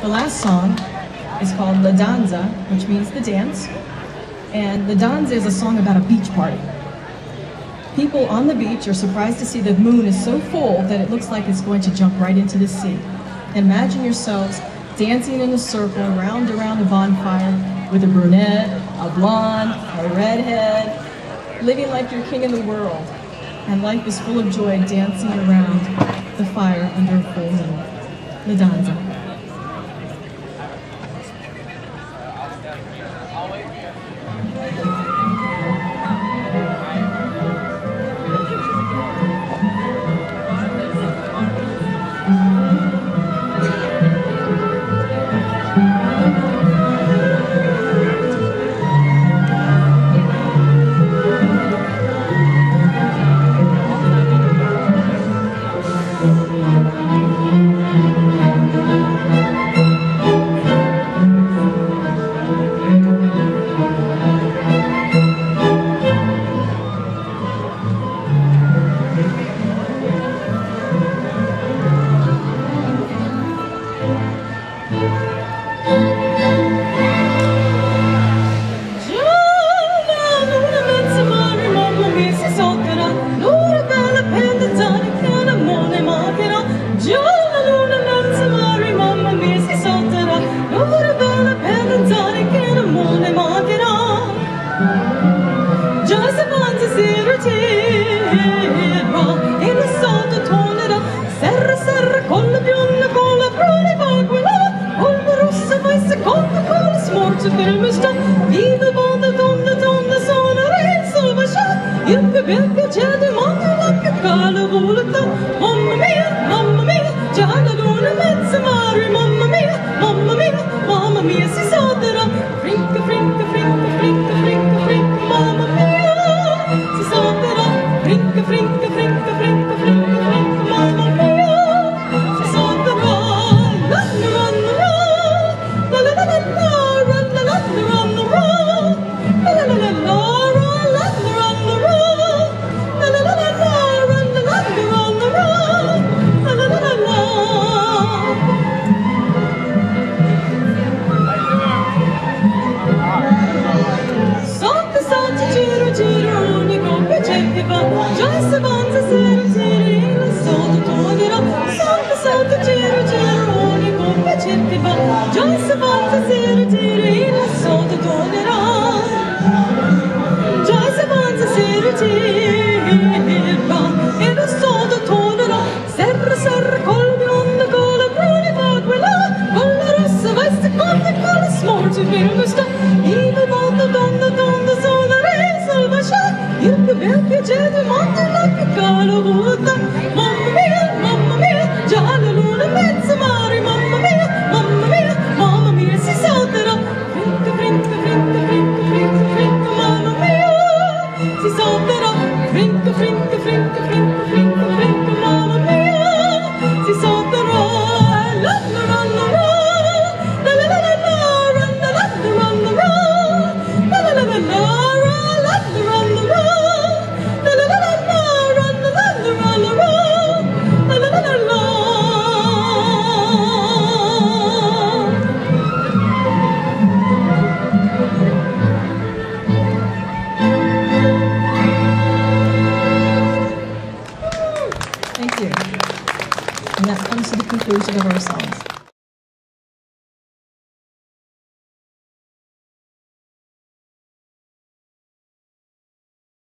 The last song is called La Danza, which means the dance. And La Danza is a song about a beach party. People on the beach are surprised to see the moon is so full that it looks like it's going to jump right into the sea. Imagine yourselves dancing in a circle round around a bonfire with a brunette, a blonde, a redhead, living like you're king of the world. And life is full of joy dancing around the fire under a full moon. La Danza. Il più bel piacere del mondo